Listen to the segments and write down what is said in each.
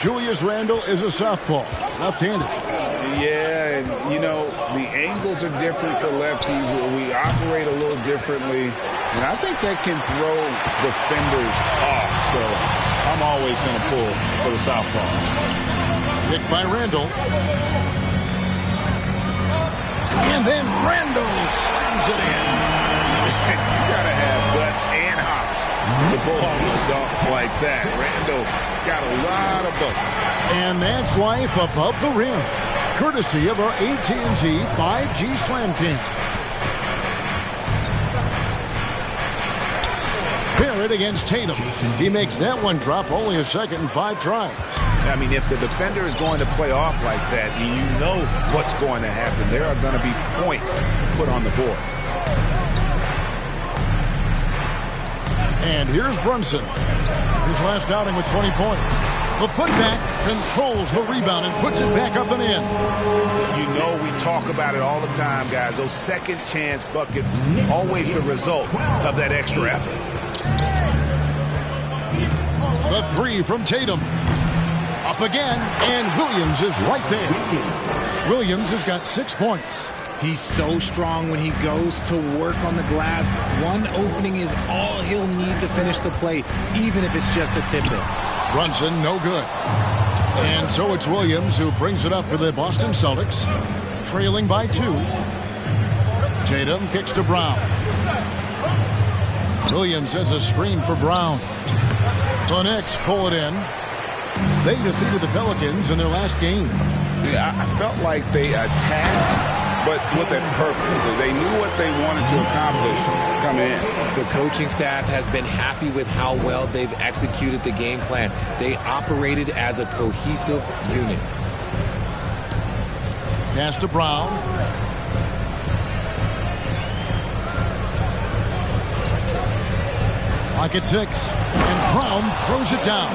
Julius Randle is a southpaw, left-handed. Yeah, and, you know, the angles are different for lefties. We operate a little differently, and I think that can throw defenders off. So I'm always going to pull for the southpaw. Hit by Randle. And then Randle slams it in. You got to have guts and hops to pull off a dunk like that. Randle got a lot of bucket. And that's life above the rim, courtesy of our AT&T 5G Slam Cam. Barrett against Tatum. He makes that one drop only a second in 5 tries. I mean, if the defender is going to play off like that, you know what's going to happen. There are going to be points put on the board. And here's Brunson. His last outing with 20 points. The putback controls the rebound and puts it back up and in. You know we talk about it all the time, guys. Those second chance buckets, always the result of that extra effort. The 3 from Tatum. Up again, and Williams is right there. Williams has got 6 points. He's so strong when he goes to work on the glass. One opening is all he'll need to finish the play, even if it's just a tip-in. Brunson, no good. And so it's Williams who brings it up for the Boston Celtics, trailing by 2. Tatum kicks to Brown. Williams sends a screen for Brown. The Knicks pull it in. They defeated the Pelicans in their last game. Yeah, I felt like they attacked, but with a purpose. They knew what they wanted to accomplish coming in. The coaching staff has been happy with how well they've executed the game plan. They operated as a cohesive unit. Pass to Brown. Lock at 6. And Brown throws it down.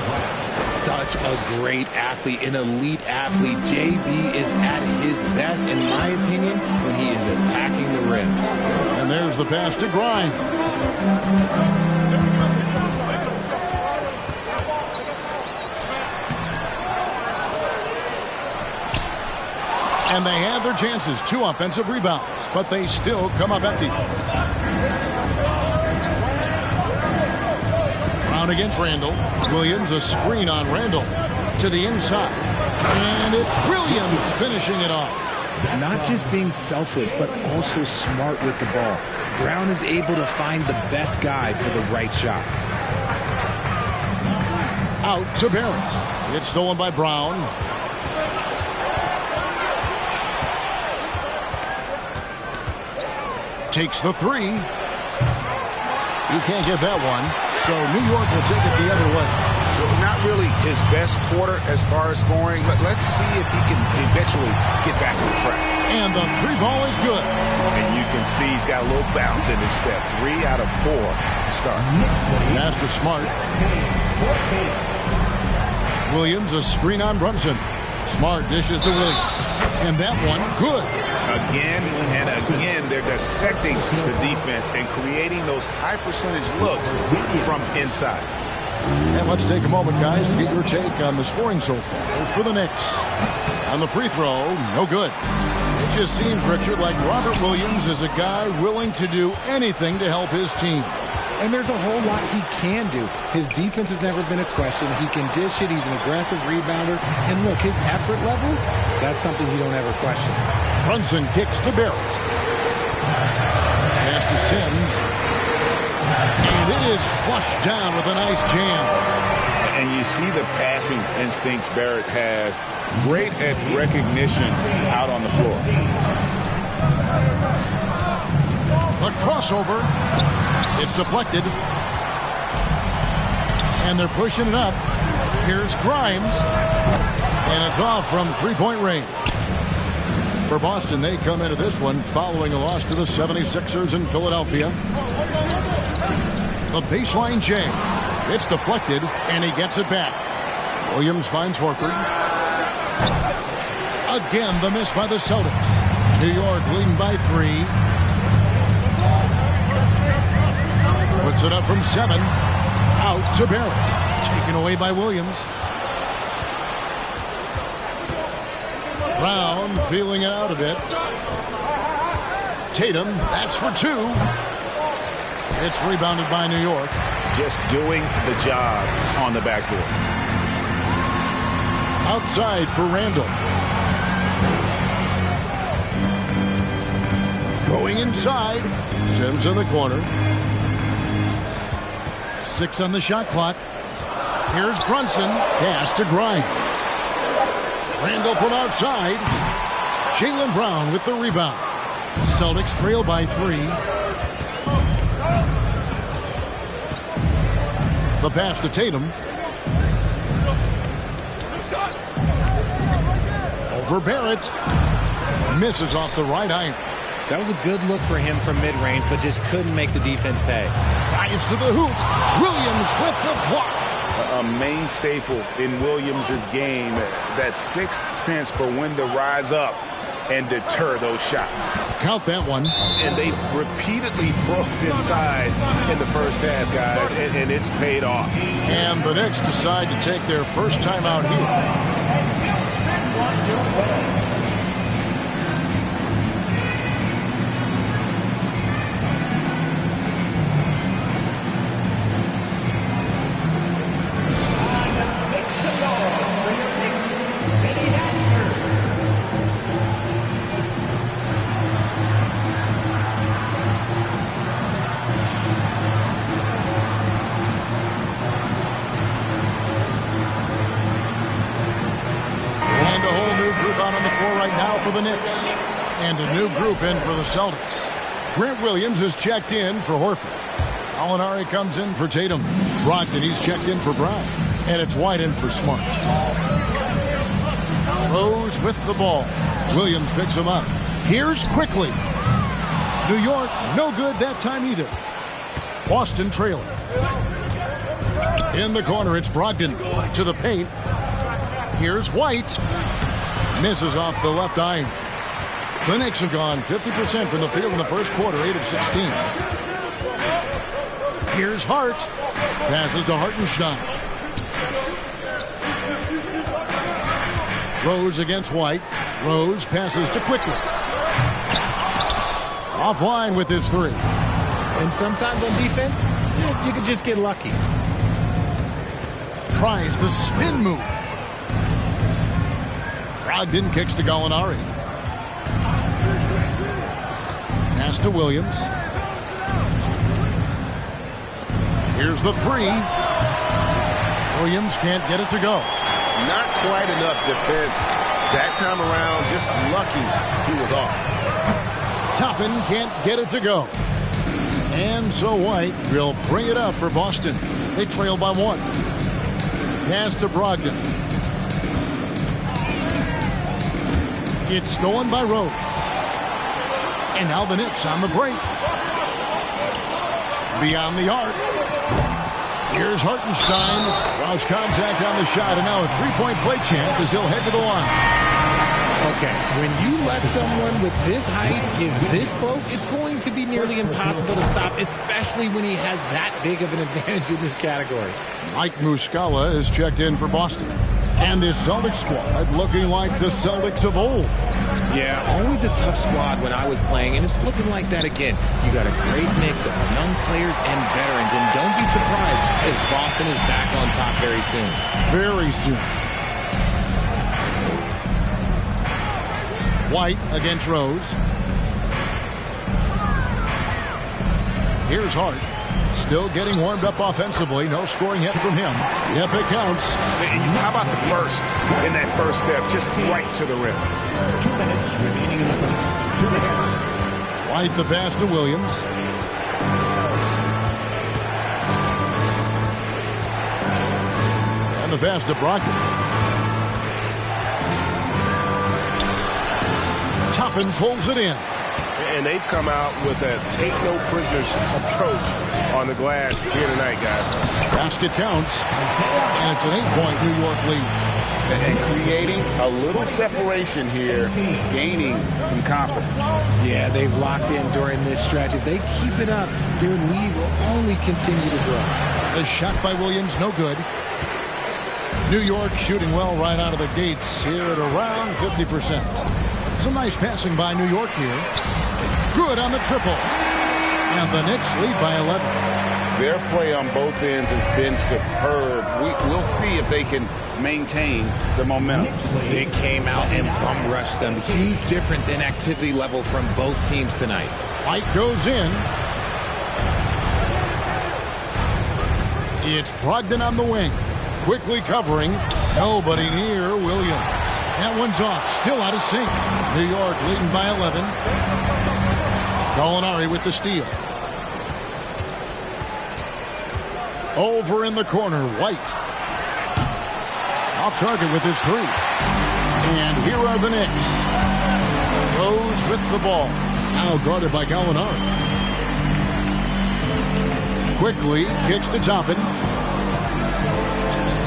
Such a great athlete, an elite athlete. JB is at his best, in my opinion, when he is attacking the rim. And there's the pass to Grimes. And they had their chances. 2 offensive rebounds, but they still come up empty. Brown against Randle. Williams, a screen on Randle to the inside. And it's Williams finishing it off. Not just being selfless, but also smart with the ball. Brown is able to find the best guy for the right shot. Out to Barrett. It's stolen by Brown. Takes the 3. You can't get that one, so New York will take it the other way. Not really his best quarter as far as scoring. Let's see if he can eventually get back on track. And the 3 ball is good. And you can see he's got a little bounce in his step. 3 out of 4 to start. Pass to Smart. Williams, a screen on Brunson. Smart dishes to Williams. And that one, good. Again and again, they're dissecting the defense and creating those high percentage looks from inside. And let's take a moment, guys, to get your take on the scoring so far for the Knicks. On the free throw, no good. It just seems, Richard, like Robert Williams is a guy willing to do anything to help his team. And there's a whole lot he can do. His defense has never been a question. He can dish it. He's an aggressive rebounder. And look, his effort level, that's something you don't ever question. Brunson kicks to Barrett. Pass to Sims. And it is flushed down with a nice jam. And you see the passing instincts Barrett has. Great at recognition out on the floor. A crossover. It's deflected. And they're pushing it up. Here's Grimes. And it's off from three-point range. For Boston, they come into this one following a loss to the 76ers in Philadelphia. The baseline jam. It's deflected, and he gets it back. Williams finds Horford. Again, the miss by the Celtics. New York leading by 3. Puts it up from 7. Out to Barrett. Taken away by Williams. Brown feeling it out a bit. Tatum, that's for two. It's rebounded by New York. Just doing the job on the backboard. Outside for Randall. Going inside. Sims in the corner. 6 on the shot clock. Here's Brunson. Pass to Grimes. Randall from outside. Jaylen Brown with the rebound. Celtics trail by 3. The pass to Tatum. Over Barrett. Misses off the right iron. That was a good look for him from mid-range, but just couldn't make the defense pay. Drives to the hoop. Williams with the block. A main staple in Williams' game, that sixth sense for when to rise up and deter those shots. Count that one. And they've repeatedly broke inside in the first half, guys, and it's paid off. And the Knicks decide to take their first time out here. For the Knicks. And a new group in for the Celtics. Grant Williams is checked in for Horford. Alinari comes in for Tatum. Brogdon, he's checked in for Brown. And it's White in for Smart. Rose with the ball. Williams picks him up. Here's Quickly. New York, no good that time either. Boston trailing. In the corner, it's Brogdon to the paint. Here's White. Misses off the left iron. The Knicks have gone 50% from the field in the first quarter, 8 of 16. Here's Hart. Passes to Hartenstein. Rose against White. Rose passes to Quickly. Offline with his 3. And sometimes on defense, you can just get lucky. Tries the spin move. Brogdon kicks to Gallinari. Pass to Williams. Here's the 3. Williams can't get it to go. Not quite enough defense that time around. Just lucky he was off. Toppin can't get it to go. And so White will bring it up for Boston. They trail by 1. Pass to Brogdon. It's stolen by Rose. And now the Knicks on the break. Beyond the arc. Here's Hartenstein. Draws contact on the shot. And now a 3-point play chance as he'll head to the line. Okay, when you let someone with this height get this close, it's going to be nearly impossible to stop, especially when he has that big of an advantage in this category. Mike Muscala is checked in for Boston. And this Celtics squad looking like the Celtics of old. Yeah, always a tough squad when I was playing, and it's looking like that again. You got a great mix of young players and veterans, and don't be surprised if Boston is back on top very soon. Very soon. White against Rose. Here's Hart. Still getting warmed up offensively. No scoring yet from him. Yep, it counts. How about the burst in that first step? Just right to the rim. 2 minutes remaining in the first. 2 minutes. White the pass to Williams. And the pass to Brogdon. Toppin pulls it in. And they've come out with a take-no-prisoners approach on the glass here tonight, guys. Basket counts. And it's an 8-point New York lead. And creating a little separation here, gaining some confidence. Yeah, they've locked in during this stretch. If they keep it up, their lead will only continue to grow. The shot by Williams, no good. New York shooting well right out of the gates here at around 50%. Some nice passing by New York here. Good on the triple. And the Knicks lead by 11. Their play on both ends has been superb. We'll see if they can maintain the momentum. They came out and bum rushed them. Huge difference in activity level from both teams tonight. White goes in. It's Brogdon on the wing. Quickly covering. Nobody near Williams. That one's off. Still out of sync. New York leading by 11. Gallinari with the steal. Over in the corner, White. Off target with his three. And here are the Knicks. Rose with the ball. Now guarded by Gallinari. Quickly kicks to Toppin.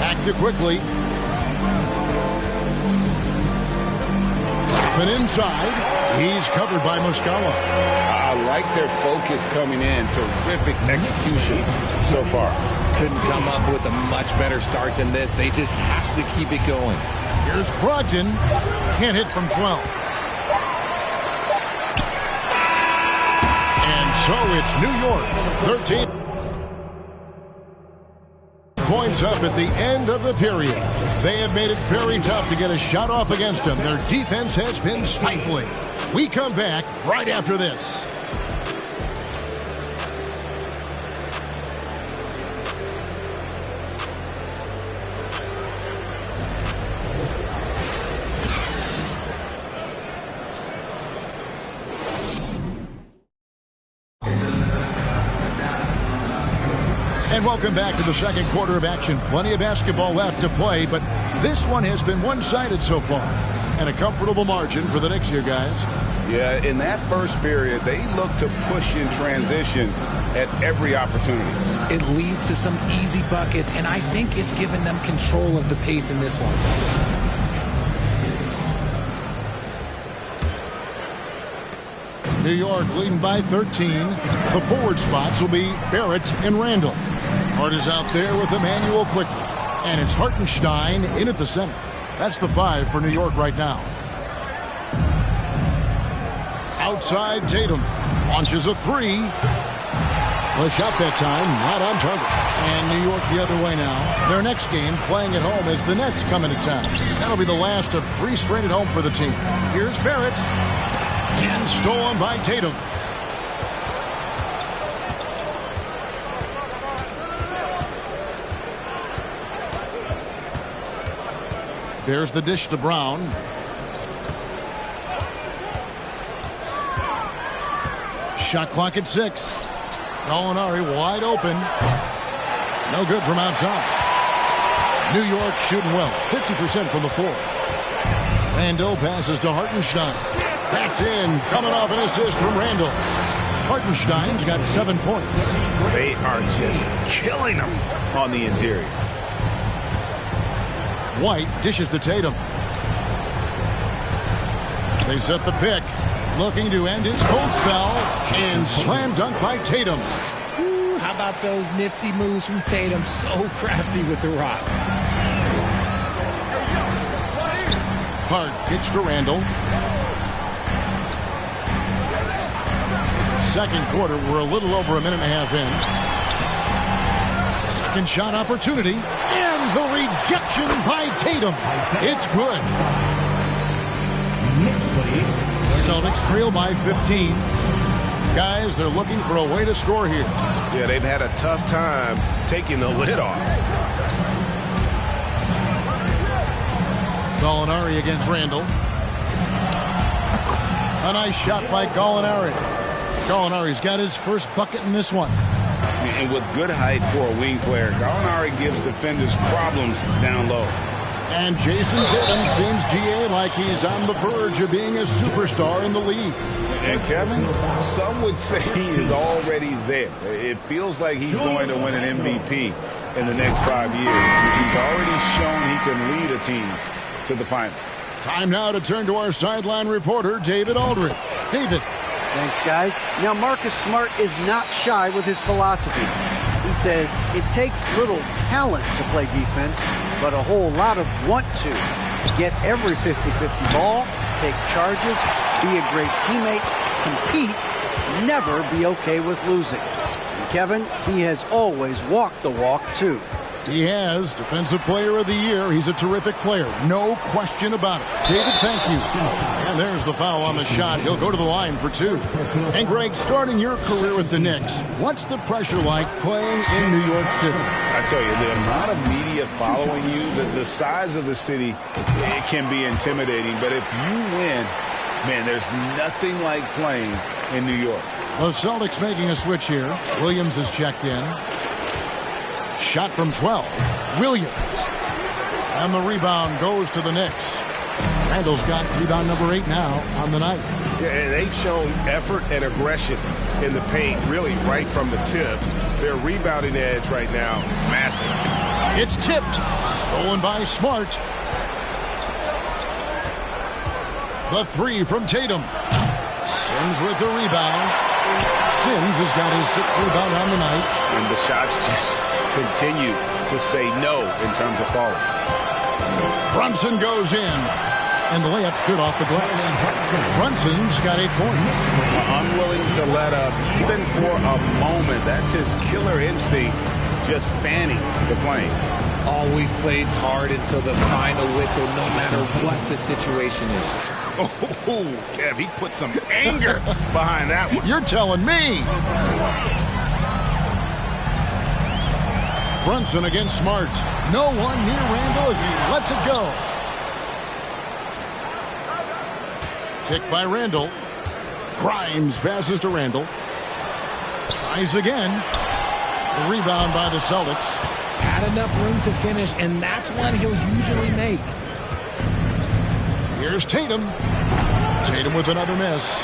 Back to Quickly. Toppin inside. He's covered by Muscala. I like their focus coming in. Terrific execution so far. Couldn't come up with a much better start than this. They just have to keep it going. Here's Brogdon. Can't hit from 12. And so it's New York. 13 points up at the end of the period. They have made it very tough to get a shot off against them. Their defense has been stifling. We come back right after this. And welcome back to the second quarter of action. Plenty of basketball left to play, but this one has been one-sided so far. And a comfortable margin for the Knicks here, guys. Yeah, in that first period, they looked to push in transition at every opportunity. It leads to some easy buckets, and I think it's given them control of the pace in this one. New York leading by 13. The forward spots will be Barrett and Randall. Hart is out there with Emmanuel Quickly. And it's Hartenstein in at the center. That's the 5 for New York right now. Outside Tatum. Launches a 3. The shot that time, not on target. And New York the other way now. Their next game playing at home as the Nets come into town. That'll be the last of 3 straight at home for the team. Here's Barrett. And stolen by Tatum. There's the dish to Brown. Shot clock at 6. Gallinari wide open. No good from outside. New York shooting well. 50% from the floor. Randall passes to Hartenstein. That's in. Coming off an assist from Randall. Hartenstein's got 7 points. They are just killing them on the interior. White dishes to Tatum. They set the pick. Looking to end his cold spell. And slam dunk by Tatum. Ooh, how about those nifty moves from Tatum? So crafty with the rock. Hart kicks to Randall. Second quarter, we're a little over a minute and a half in. Second shot opportunity. And the rejection by Tatum. It's good. Celtics trail by 15. Guys, they're looking for a way to score here. Yeah, they've had a tough time taking the lid off. Gallinari against Randall. A nice shot by Gallinari. Gallinari's got his first bucket in this one. And with good height for a wing player, Gallinari gives defenders problems down low. And Jason Tatum seems, GA, like he's on the verge of being a superstar in the league. And Kevin, some would say he is already there. It feels like he's going to win an MVP in the next 5 years. He's already shown he can lead a team to the final. Time now to turn to our sideline reporter, David Aldridge. David. Thanks, guys. Now, Marcus Smart is not shy with his philosophy. He says it takes little talent to play defense, but a whole lot of want to. Get every 50-50 ball, take charges, be a great teammate, compete, never be okay with losing. And Kevin, he has always walked the walk, too. He has. Defensive Player of the Year. He's a terrific player. No question about it. David, thank you. And there's the foul on the shot. He'll go to the line for 2. And Greg, starting your career with the Knicks, what's the pressure like playing in New York City? I tell you, the amount of media following you, the size of the city, it can be intimidating. But if you win, man, there's nothing like playing in New York. The Celtics making a switch here. Williams is checked in. Shot from 12. Williams. And the rebound goes to the Knicks. Randall's got rebound number 8 now on the night. Yeah, they've shown effort and aggression in the paint, really right from the tip. Their rebounding edge right now, massive. It's tipped. Stolen by Smart. The 3 from Tatum. Sims with the rebound. Sims has got his 6th rebound on the night. And the shots just continue to say no in terms of falling. Brunson goes in. And the layup's good off the glass. Brunson's got 8 points. Unwilling to let up, even for a moment. That's his killer instinct, just fanning the flame. Always plays hard until the final whistle, no matter what the situation is. Oh, Kev, he put some anger behind that one. You're telling me. Brunson against Smart. No one near Randall as he lets it go. Picked by Randall. Grimes passes to Randall. Tries again. The rebound by the Celtics. Had enough room to finish, and that's one he'll usually make. Here's Tatum. Tatum with another miss.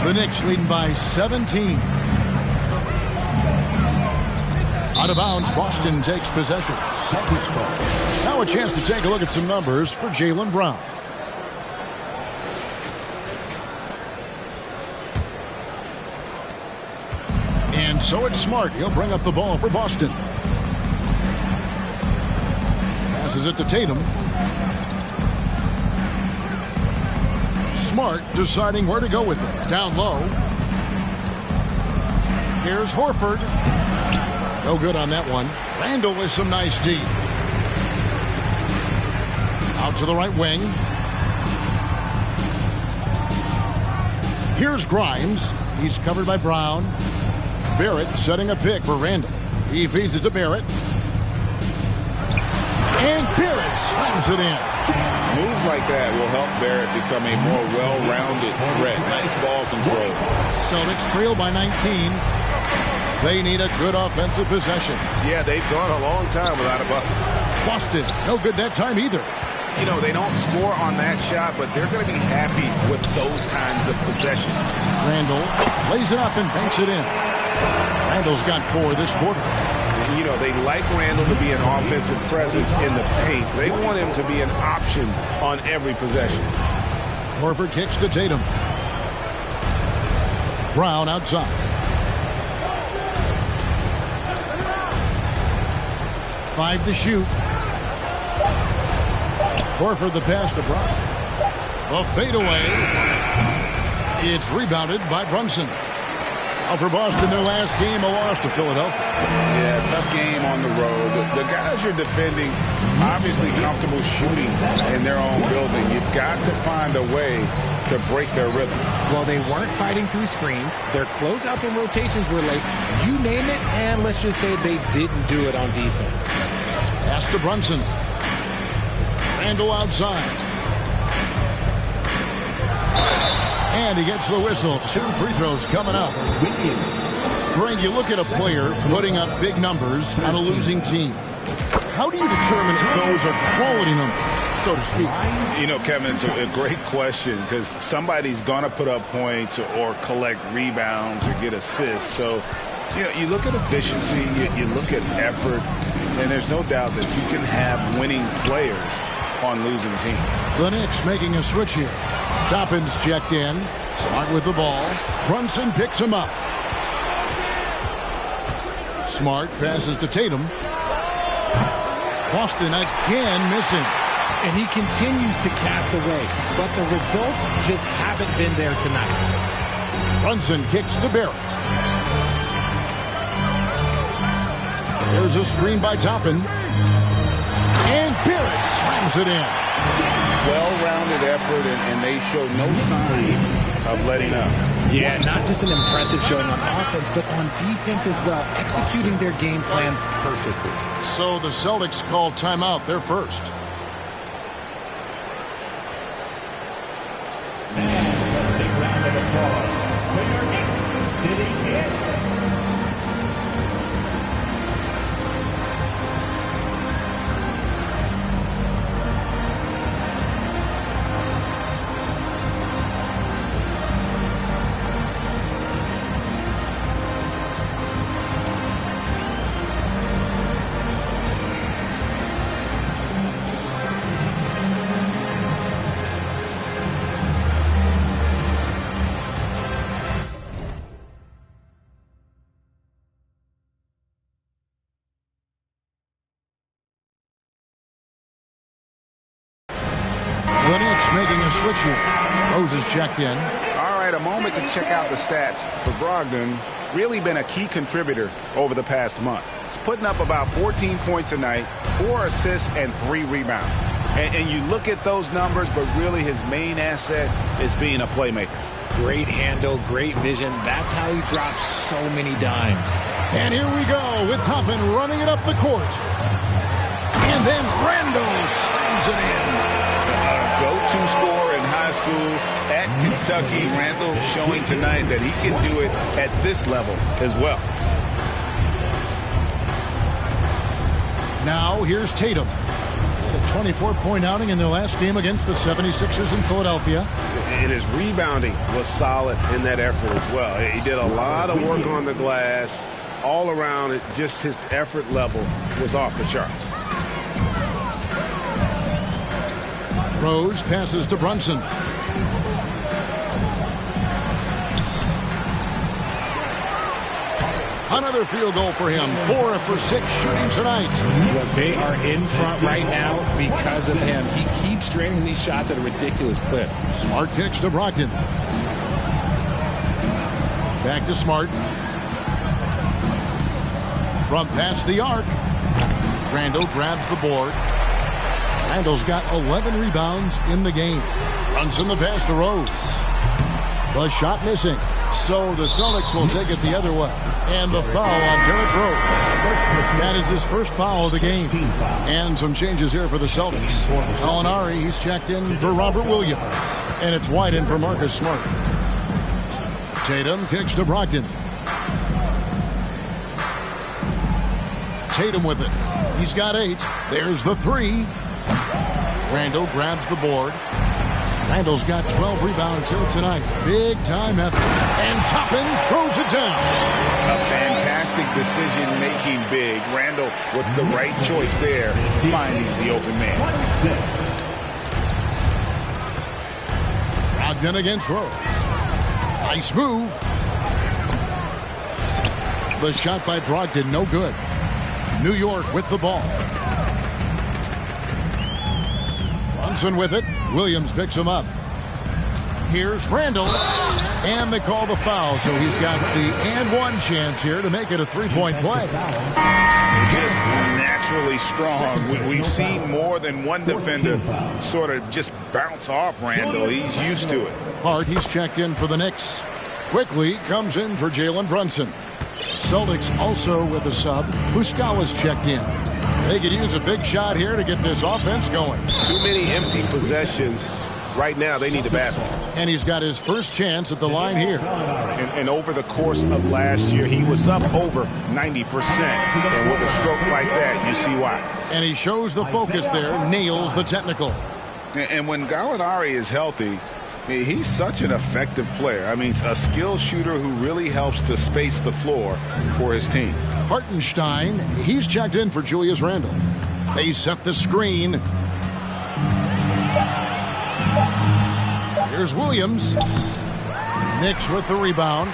The Knicks leading by 17. Out of bounds, Boston takes possession. Now a chance to take a look at some numbers for Jaylen Brown. And so it's Smart. He'll bring up the ball for Boston. Passes it to Tatum. Smart deciding where to go with it. Down low. Here's Horford. No good on that one. Randall with some nice D. Out to the right wing. Here's Grimes. He's covered by Brown. Barrett setting a pick for Randall. He feeds it to Barrett. And Barrett slams it in. Moves like that will help Barrett become a more well-rounded threat. Nice ball control. Celtics trail by 19. They need a good offensive possession. Yeah, they've gone a long time without a bucket. Boston, no good that time either. You know, they don't score on that shot, but they're going to be happy with those kinds of possessions. Randall lays it up and banks it in. Randall's got 4 this quarter. You know, they like Randall to be an offensive presence in the paint. They want him to be an option on every possession. Horford kicks to Tatum. Brown outside. Five to shoot. Horford the pass to Brown. A fadeaway. It's rebounded by Brunson. Now for Boston, their last game, a loss to Philadelphia. Yeah, tough game on the road. The guys you're defending, obviously comfortable shooting in their own building. You've got to find a way to break their rhythm. Well, they weren't fighting through screens. Their closeouts and rotations were late. You name it, and let's just say they didn't do it on defense. Pass to Brunson. Randall outside. And he gets the whistle. 2 free throws coming up. Greg, you look at a player putting up big numbers on a losing team. How do you determine if those are quality numbers, so to speak? You know, Kevin, it's a great question because somebody's going to put up points or collect rebounds or get assists. So, you know, you look at efficiency, you look at effort, and there's no doubt that you can have winning players on losing teams. The Knicks making a switch here. Toppin's checked in. Smart with the ball. Brunson picks him up. Smart passes to Tatum. Boston again missing. And he continues to cast away, but the results just haven't been there tonight. Brunson kicks to Barrett. There's a screen by Toppin. And Barrett slams it in. Well-rounded effort, and they show no signs of letting up. Yeah, not just an impressive showing on offense, but on defense as well, executing their game plan perfectly. So the Celtics call timeout. They're first. Big round of applause for your Knicks sitting in. The Knicks making a switch here. Rose is checked in. All right, a moment to check out the stats for Brogdon. Really been a key contributor over the past month. He's putting up about 14 points a night, 4 assists, and 3 rebounds. And you look at those numbers, but really his main asset is being a playmaker. Great handle, great vision. That's how he drops so many dimes. And here we go with Toppin running it up the court. And then Randall slams it in. Go-to scorer in high school at Kentucky. Randall showing tonight that he can do it at this level as well. Now here's Tatum. A 24-point outing in their last game against the 76ers in Philadelphia. And his rebounding was solid in that effort as well. He did a lot of work on the glass. All around it, just his effort level was off the charts. Rose passes to Brunson. Another field goal for him. 4 for 6 shooting tonight. Well, they are in front right now because of him. He keeps draining these shots at a ridiculous clip. Smart kicks to Brogdon. Back to Smart. From past the arc. Randall grabs the board. Randall's got 11 rebounds in the game. Brunson the pass to Rose. The shot missing. So the Celtics will take it the other way. And the foul on Derrick Rose. That is his first foul of the game. And some changes here for the Celtics. Gallinari, he's checked in for Robert Williams. And it's wide in for Marcus Smart. Tatum kicks to Brogdon. Tatum with it. He's got 8. There's the 3. Randall grabs the board. Randall's got 12 rebounds here tonight. Big time effort. And Toppin throws it down. A fantastic decision making big. Randall with the right choice there, finding the open man. Brogdon against Rose. Nice move. The shot by Brogdon, no good. New York with the ball. Brunson with it. Williams picks him up. Here's Randall. And they call the foul, so he's got the and one chance here to make it a 3-point play. Just naturally strong. We've seen more than one defender sort of just bounce off Randall. He's used to it. Hart, he's checked in for the Knicks. Quickly comes in for Jalen Brunson. Celtics also with a sub. Muscala's checked in. They could use a big shot here to get this offense going. Too many empty possessions. Right now, they need the basket. And he's got his first chance at the line here. And over the course of last year, he was up over 90%. And with a stroke like that, you see why. And he shows the focus there, nails the technical. And when Gallinari is healthy, he's such an effective player. I mean, a skilled shooter who really helps to space the floor for his team. Hartenstein, he's checked in for Julius Randle. They set the screen. Here's Williams. Knicks with the rebound.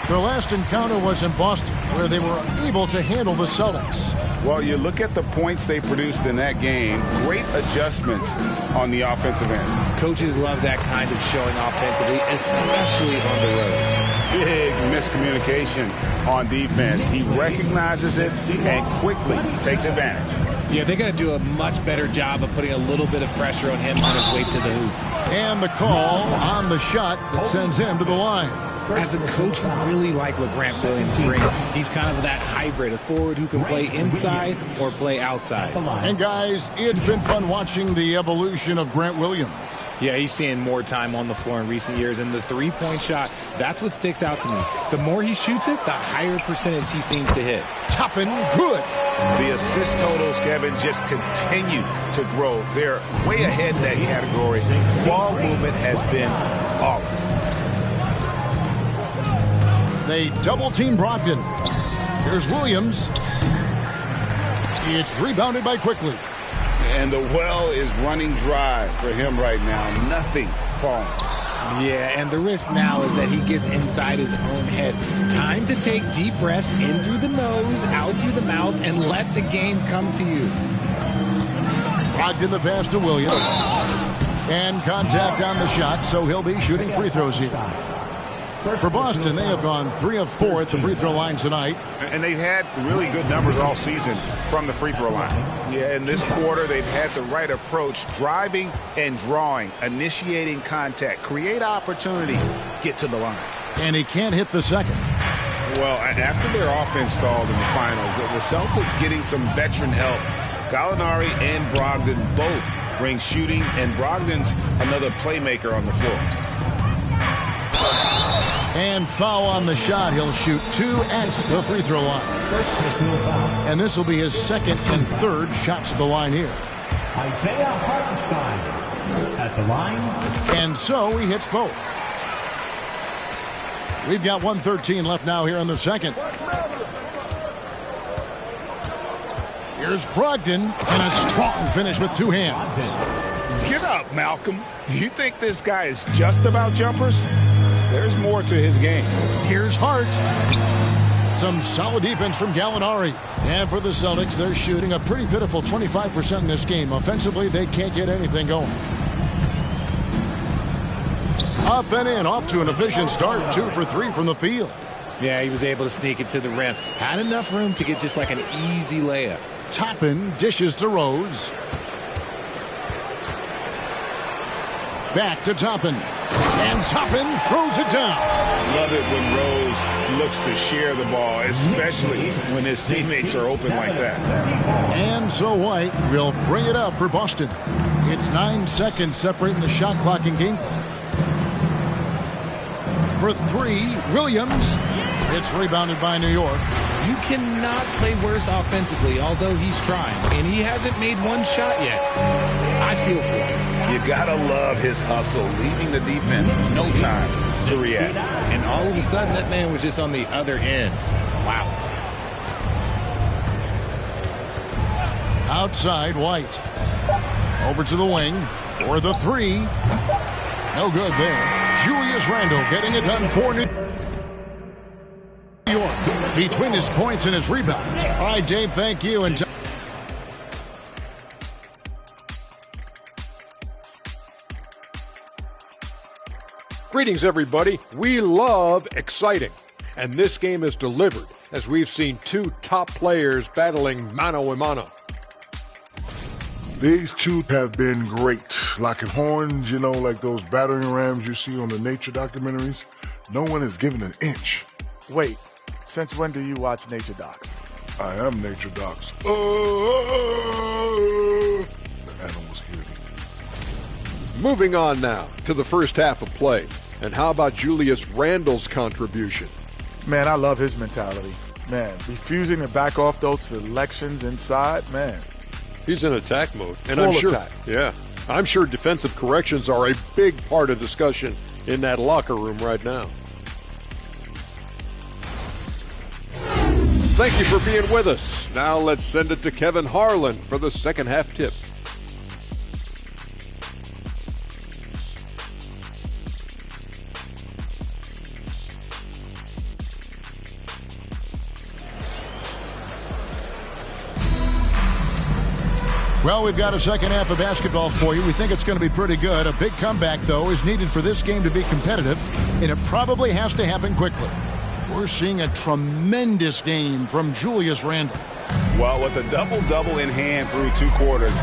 Their last encounter was in Boston, where they were able to handle the Celtics. Well, you look at the points they produced in that game, great adjustments on the offensive end. Coaches love that kind of showing offensively, especially on the road. Big miscommunication on defense. He recognizes it and quickly takes advantage. Yeah, they got to do a much better job of putting a little bit of pressure on him on his way to the hoop. And the call on the shot that sends him to the line. As a coach, I really like what Grant Williams brings. He's kind of that hybrid, a forward who can play inside or play outside. And guys, it's been fun watching the evolution of Grant Williams. Yeah, he's seeing more time on the floor in recent years, and the three-point shot, that's what sticks out to me. The more he shoots it, the higher percentage he seems to hit. Toppin, good. The assist totals, Kevin, just continue to grow. They're way ahead in that category. Ball movement has been flawless. They double-team Brogdon. Here's Williams. It's rebounded by Quickly. And the well is running dry for him right now. Nothing falling. Yeah, and the risk now is that he gets inside his own head. Time to take deep breaths in through the nose, out through the mouth, and let the game come to you. Brogdon the pass to Williams. And contact on the shot, so he'll be shooting free throws here. For Boston, they have gone 3 of 4 at the free throw line tonight. And they've had really good numbers all season from the free throw line. Yeah, in this quarter, they've had the right approach, driving and drawing, initiating contact, create opportunities, get to the line. And he can't hit the second. Well, after their offense stalled in the finals, the Celtics getting some veteran help. Gallinari and Brogdon both bring shooting, and Brogdon's another playmaker on the floor. And foul on the shot. He'll shoot 2 at the free throw line. And this will be his second and third shots to the line here. Isaiah Hartenstein at the line. And so he hits both. We've got 1:13 left now here in the second. Here's Brogdon, and a strong finish with 2 hands. Get up, Malcolm. You think this guy is just about jumpers? There's more to his game. Here's Hart. Some solid defense from Gallinari. And for the Celtics, they're shooting a pretty pitiful 25% in this game. Offensively, they can't get anything going. Up and in, off to an efficient start. 2 for 3 from the field. Yeah, he was able to sneak it to the rim. Had enough room to get just like an easy layup. Toppin dishes to Rose. Back to Toppin. And Toppin throws it down. Love it when Rose looks to share the ball, especially when his teammates are open like that. And so White will bring it up for Boston. It's 9 seconds separating the shot clock and game clock. For 3, Williams. It's rebounded by New York. You cannot play worse offensively, although he's trying. And he hasn't made one shot yet. I feel for him. You gotta love his hustle, leaving the defense no time to react. And all of a sudden, that man was just on the other end. Wow. Outside, White. Over to the wing for the 3. No good there. Julius Randle getting it done for New York. Between his points and his rebounds. All right, Dave, thank you. And greetings, everybody. We love exciting, and this game is delivered as we've seen 2 top players battling mano a mano. These 2 have been great. Locking horns, you know, like those battering rams you see on the nature documentaries. No one is given an inch. Wait, since when do you watch nature docs? I am nature docs. The animals hear me. Moving on now to the first half of play. And how about Julius Randle's contribution? Man, I love his mentality. Man, refusing to back off those selections inside, man. He's in attack mode. And Full I'm sure, attack. yeah, I'm sure defensive corrections are a big part of discussion in that locker room right now. Thank you for being with us. Now let's send it to Kevin Harlan for the second half tip. Well, we've got a second half of basketball for you. We think it's going to be pretty good. A big comeback, though, is needed for this game to be competitive, and it probably has to happen quickly. We're seeing a tremendous game from Julius Randle. Well, with a double-double in hand through 2 quarters,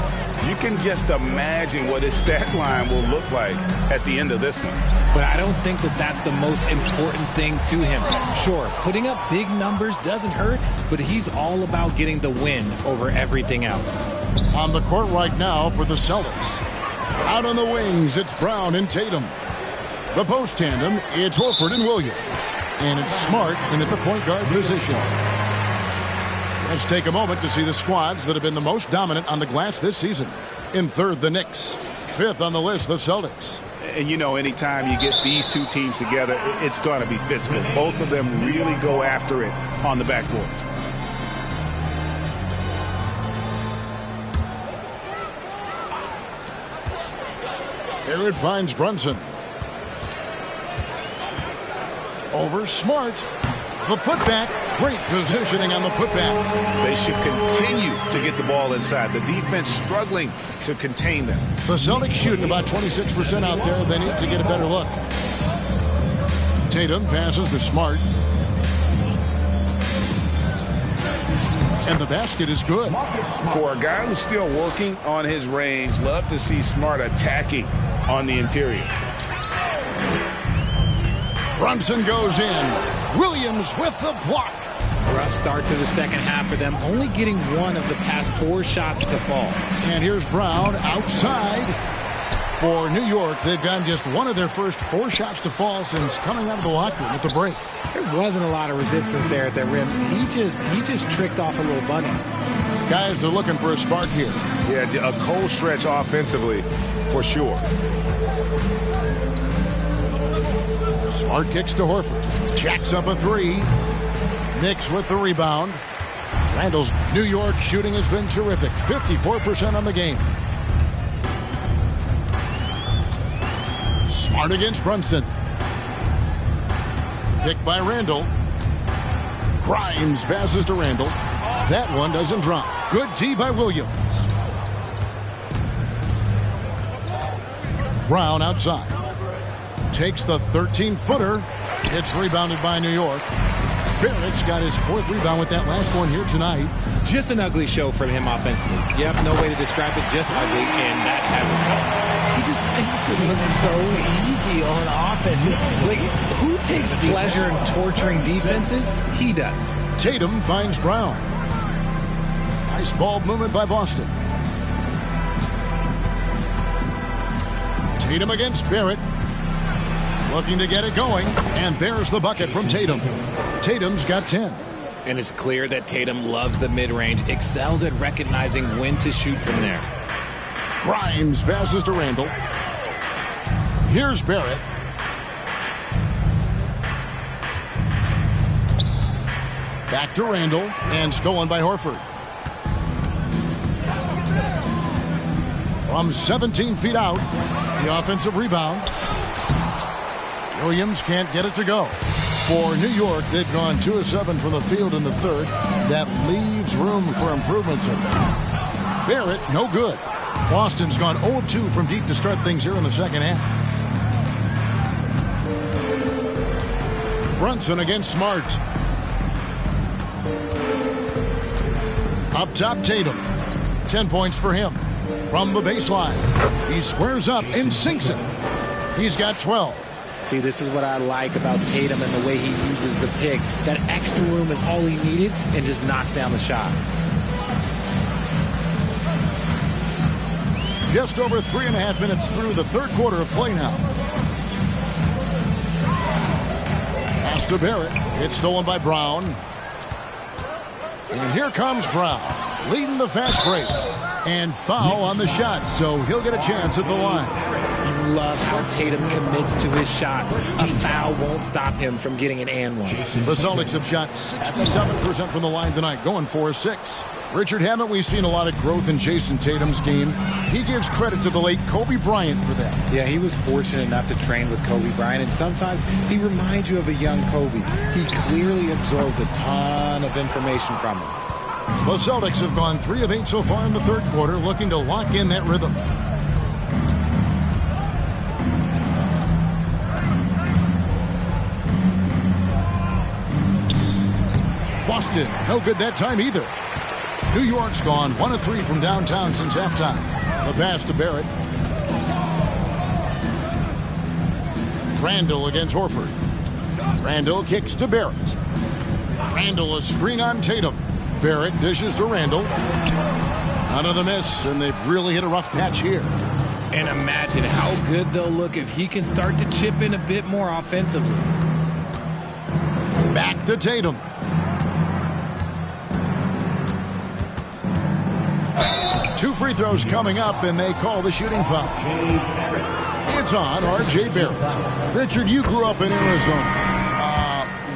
you can just imagine what his stat line will look like at the end of this one. But I don't think that that's the most important thing to him. Sure, putting up big numbers doesn't hurt, but he's all about getting the win over everything else. On the court right now for the Celtics. Out on the wings, it's Brown and Tatum. The post tandem, it's Horford and Williams. And it's Smart in at the point guard position. Let's take a moment to see the squads that have been the most dominant on the glass this season. In third, the Knicks. Fifth on the list, the Celtics. And, you know, anytime you get these two teams together, it's going to be physical. Both of them really go after it on the backboard. Here it finds Brunson. Over Smart. The putback. Great positioning on the putback. They should continue to get the ball inside. The defense struggling to contain them. The Celtics shooting about 26% out there. They need to get a better look. Tatum passes to Smart. And the basket is good. For a guy who's still working on his range, love to see Smart attacking on the interior. Brunson goes in. Williams with the block. Rough start to the second half for them, only getting one of the past 4 shots to fall. And here's Brown outside for New York. They've gotten just one of their first 4 shots to fall since coming out of the locker room at the break. There wasn't a lot of resistance there at the rim. He just tricked off a little bunny. Guys are looking for a spark here. Yeah, a cold stretch offensively for sure. Smart kicks to Horford. Jacks up a 3. Knicks with the rebound. Randall's New York shooting has been terrific. 54% on the game. Smart against Brunson. Picked by Randall. Grimes passes to Randall. That one doesn't drop. Good D by Williams. Brown outside. Takes the 13-footer. It's rebounded by New York. Barrett's got his 4th rebound with that last one here tonight. Just an ugly show from him offensively. Yep, no way to describe it, just ugly, and that hasn't helped. He just makes it look so easy on offense. Like, who takes pleasure in torturing defenses? He does. Tatum finds Brown. Nice ball movement by Boston. Tatum against Barrett. Looking to get it going, and there's the bucket from Tatum. Tatum's got 10. And it's clear that Tatum loves the mid-range, excels at recognizing when to shoot from there. Grimes passes to Randall. Here's Barrett. Back to Randall, and stolen by Horford. From 17 feet out, the offensive rebound. Williams can't get it to go. For New York, they've gone 2 of 7 from the field in the third. That leaves room for improvements. Barrett, no good. Boston's gone 0 of 2 from deep to start things here in the second half. Brunson against Smart. Up top, Tatum. 10 points for him. From the baseline, he squares up and sinks it. He's got 12. See, this is what I like about Tatum and the way he uses the pick. That extra room is all he needed and just knocks down the shot. Just over 3.5 minutes through the third quarter of play now. Pass to Barrett. It's stolen by Brown. And here comes Brown, leading the fast break. And foul on the shot, so he'll get a chance at the line. You love how Tatum commits to his shots. A foul won't stop him from getting an and one. The Celtics have shot 67% from the line tonight, going 4-6. Richard, haven't we seen a lot of growth in Jason Tatum's game? He gives credit to the late Kobe Bryant for that. Yeah, he was fortunate enough to train with Kobe Bryant, and sometimes he reminds you of a young Kobe. He clearly absorbed a ton of information from him. The Celtics have gone 3 of 8 so far in the third quarter, looking to lock in that rhythm. Boston, no good that time either. New York's gone 1 of 3 from downtown since halftime. The pass to Barrett. Randall against Horford. Randall kicks to Barrett. Randall a screen on Tatum. Barrett dishes to Randall. Another miss, and they've really hit a rough patch here. And imagine how good they'll look if he can start to chip in a bit more offensively. Back to Tatum. Two free throws coming up, and they call the shooting foul. It's on R.J. Barrett. Richard, you grew up in Arizona.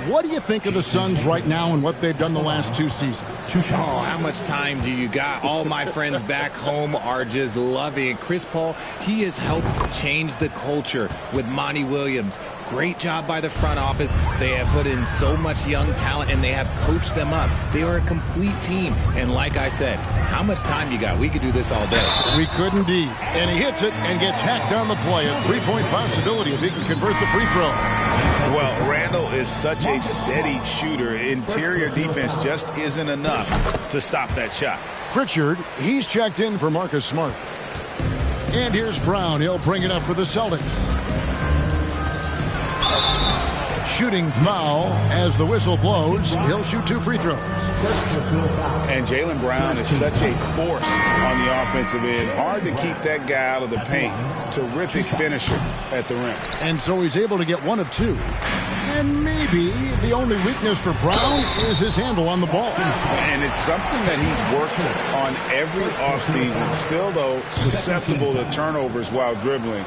What do you think of the Suns right now and what they've done the last 2 seasons? Oh, how much time do you got? All my friends back home are just loving it. Chris Paul, he has helped change the culture with Monty Williams. Great job by the front office. They have put in so much young talent, and they have coached them up. They are a complete team. And like I said, how much time you got? We could do this all day. We could indeed. And he hits it and gets hacked on the play. A three-point possibility if he can convert the free throw. Well, Randall is such a steady shooter. Interior defense just isn't enough to stop that shot. Pritchard, he's checked in for Marcus Smart. And here's Brown. He'll bring it up for the Celtics. Shooting foul as the whistle blows. He'll shoot 2 free throws. And Jaylen Brown is such a force on the offensive end. Hard to keep that guy out of the paint. Terrific finisher at the rim. And so he's able to get 1 of 2. And maybe the only weakness for Brown is his handle on the ball. And it's something that he's worked on every offseason. Still, though, susceptible to turnovers while dribbling.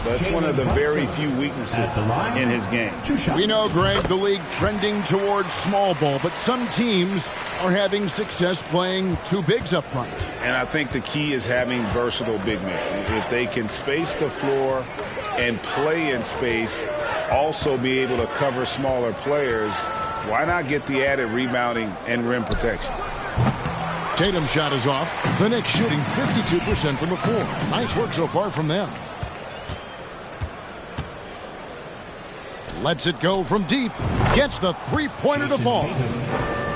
That's one of the very few weaknesses in his game. We know, Greg, the league trending towards small ball, but some teams are having success playing 2 bigs up front. And I think the key is having versatile big men. If they can space the floor and play in space, also be able to cover smaller players, why not get the added rebounding and rim protection? Tatum's shot is off. The Knicks shooting 52% from the floor. Nice work so far from them. Lets it go from deep. Gets the three-pointer to fall.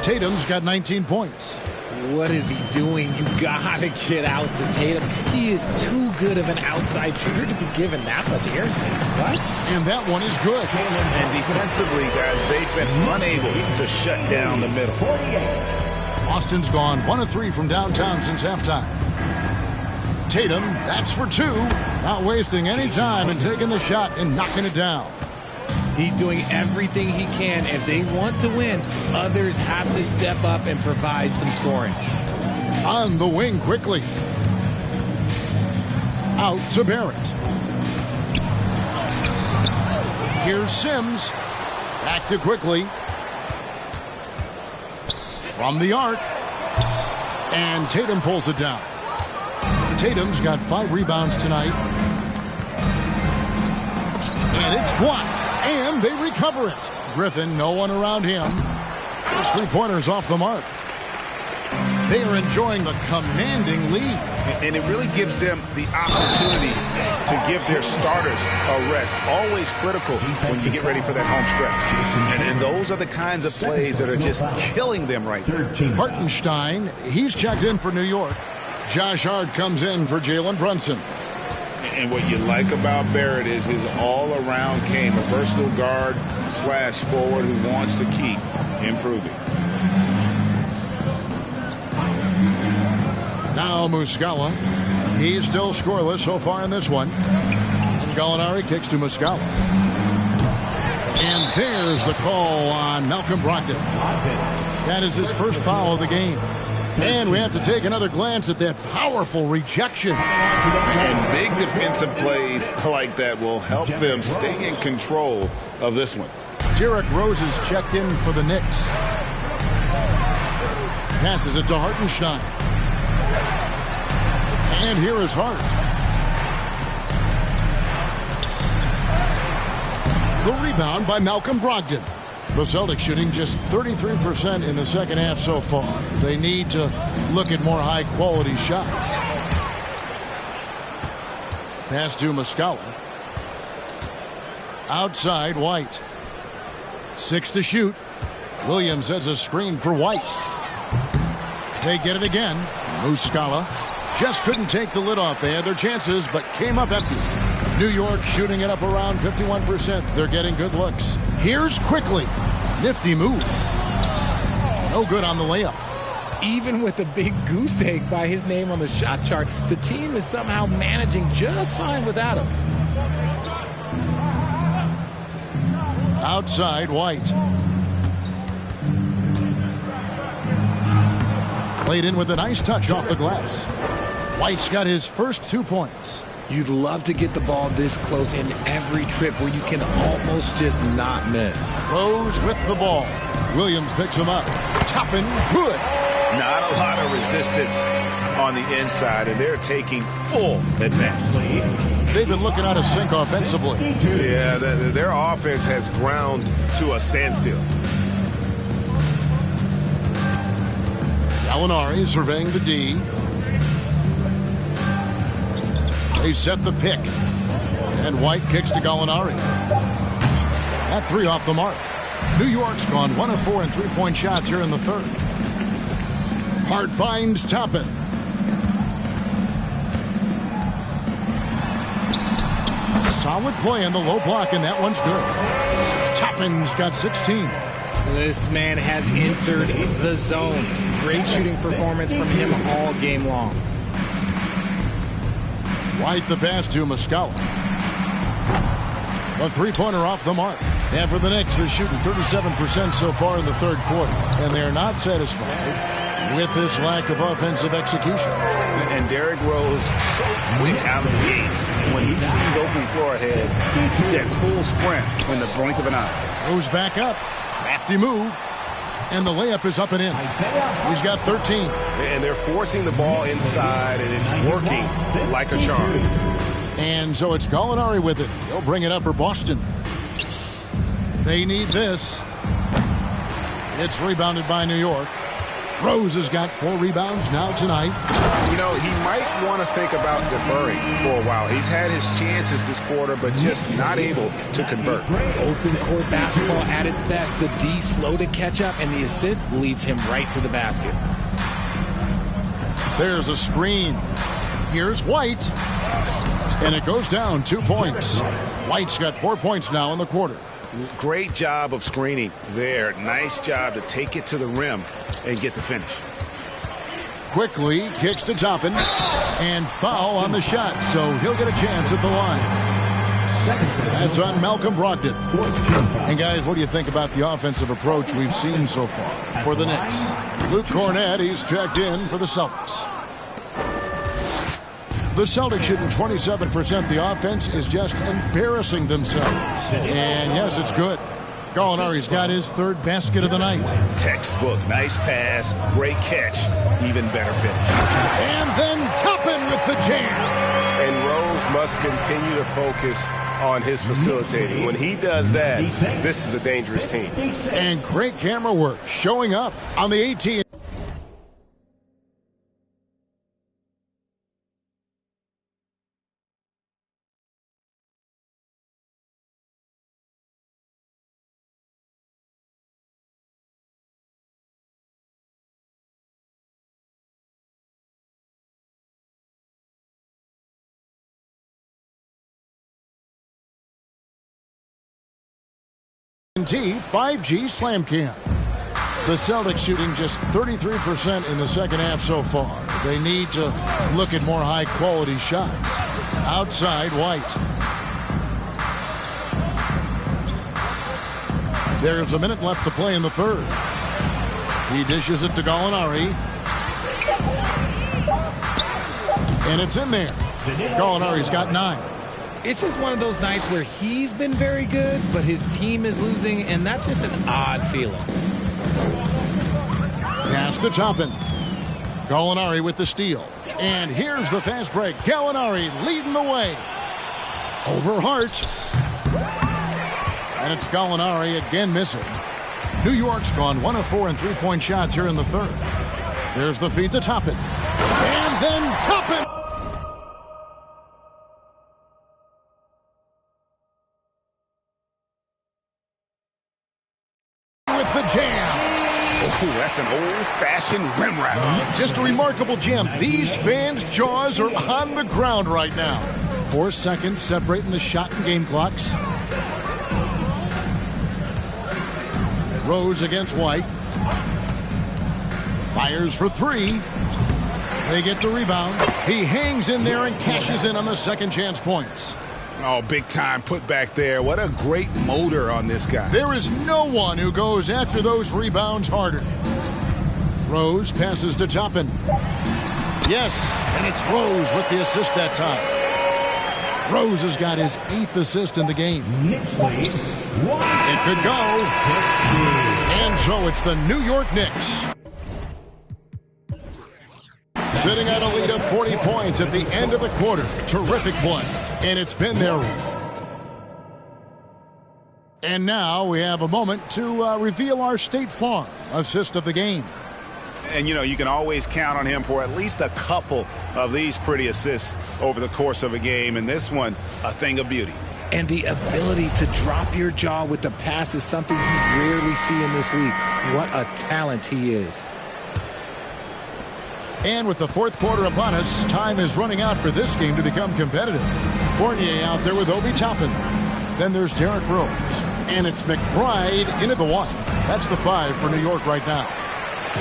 Tatum's got 19 points. What is he doing? You gotta get out to Tatum. He is too good of an outside shooter to be given that much airspace. What? And that one is good. And defensively, guys, they've been unable to shut down the middle. Austin's gone 1 of 3 from downtown since halftime. Tatum, that's for 2. Not wasting any time and taking the shot and knocking it down. He's doing everything he can. If they want to win, others have to step up and provide some scoring. On the wing quickly. Out to Barrett. Here's Sims. Back to quickly. From the arc. And Tatum pulls it down. Tatum's got 5 rebounds tonight. And it's blocked. And they recover it. Griffin, no one around him. His three-pointer's off the mark. They are enjoying the commanding lead. And it really gives them the opportunity to give their starters a rest. Always critical when you get ready for that home stretch. And those are the kinds of plays that are just killing them right there. Hartenstein, he's checked in for New York. Josh Hart comes in for Jalen Brunson. And what you like about Barrett is his all-around game, a versatile guard / forward who wants to keep improving. Now Muscala. He's still scoreless so far in this one. And Gallinari kicks to Muscala. And there's the call on Malcolm Brogdon. That is his first foul of the game. And we have to take another glance at that powerful rejection. And big defensive plays like that will help them stay in control of this one. Derrick Rose is checked in for the Knicks. Passes it to Hartenstein. And here is Hart. The rebound by Malcolm Brogdon. The Celtics shooting just 33% in the second half so far. They need to look at more high-quality shots. Pass to Muscala. Outside, White. 6 to shoot. Williams sets a screen for White. They get it again. Muscala just couldn't take the lid off. They had their chances, but came up empty. New York shooting it up around 51%. They're getting good looks. Here's Quickly. Nifty move. No good on the layup. Even with a big goose egg by his name on the shot chart, the team is somehow managing just fine without him. Outside, White. Played in with a nice touch off the glass. White's got his first 2 points. You'd love to get the ball this close in every trip where you can almost just not miss. Rose with the ball. Williams picks him up. Toppin, good. Not a lot of resistance on the inside, and they're taking full advantage. They've been looking out of sync offensively. Yeah, their offense has ground to a standstill. Gallinari surveying the D. They set the pick. And White kicks to Gallinari. That 3 off the mark. New York's gone 1 of 4 in three-point shots here in the third. Hart finds Toppin. Solid play in the low block, and that one's good. Toppin's got 16. This man has entered the zone. Great shooting performance from him all game long. White the pass to Muscala. The three-pointer off the mark. And for the Knicks, they're shooting 37% so far in the third quarter. And they're not satisfied with this lack of offensive execution. And Derrick Rose so quick out of the gates. When he sees open floor ahead, he's at full sprint in the blink of an eye. Goes back up. Crafty move. And the layup is up and in. He's got 13. And they're forcing the ball inside, and it's working like a charm. And so it's Gallinari with it. He'll bring it up for Boston. They need this. It's rebounded by New York. Rose has got 4 rebounds now tonight. You know, he might want to think about deferring for a while. He's had his chances this quarter, but just not able to convert. Open court basketball at its best. The D slow to catch up, and the assist leads him right to the basket. There's a screen. Here's White. And it goes down 2 points. White's got 4 points now in the quarter. Great job of screening there. Nice job to take it to the rim and get the finish. Quickly kicks to Toppin. And foul on the shot, so he'll get a chance at the line. That's on Malcolm Brogdon. And guys, what do you think about the offensive approach we've seen so far for the Knicks? Luke Cornett, he's checked in for the Celtics. The Celtics shooting 27%. The offense is just embarrassing themselves. And yes, it's good. Gallinari's got his third basket of the night. Textbook. Nice pass. Great catch. Even better finish. And then Toppin with the jam. And Rose must continue to focus on his facilitating. When he does that, this is a dangerous team. And great camera work showing up on the 18. T 5G Slam Cam. The Celtics shooting just 33% in the second half so far. They need to look at more high-quality shots. Outside, White. There's a minute left to play in the third. He dishes it to Gallinari. And it's in there. Gallinari's got 9. It's just one of those nights where he's been very good, but his team is losing, and that's just an odd feeling. Pass to Toppin. Gallinari with the steal. And here's the fast break. Gallinari leading the way. Over Hart. And it's Gallinari again missing. New York's gone 1 of 4 in three-point shots here in the third. There's the feed to Toppin. And then Toppin! With the jam. Oh, that's an old-fashioned rim wrap. Just a remarkable jam. These fans' jaws are on the ground right now. 4 seconds separating the shot and game clocks. Rose against White. Fires for 3. They get the rebound. He hangs in there and cashes in on the second chance points. Oh, big time put back there. What a great motor on this guy. There is no one who goes after those rebounds harder. Rose passes to Toppin. Yes, and it's Rose with the assist that time. Rose has got his 8th assist in the game. It could go. And so it's the New York Knicks. Sitting at a lead of 40 points at the end of the quarter. Terrific play. And it's been there. And now we have a moment to reveal our State Farm assist of the game. And, you know, you can always count on him for at least a couple of these pretty assists over the course of a game. And this one, a thing of beauty. And the ability to drop your jaw with the pass is something you rarely see in this league. What a talent he is. And with the fourth quarter upon us, time is running out for this game to become competitive. Fournier out there with Obi Toppin. Then there's Derrick Rose. And it's McBride into the 1. That's the 5 for New York right now.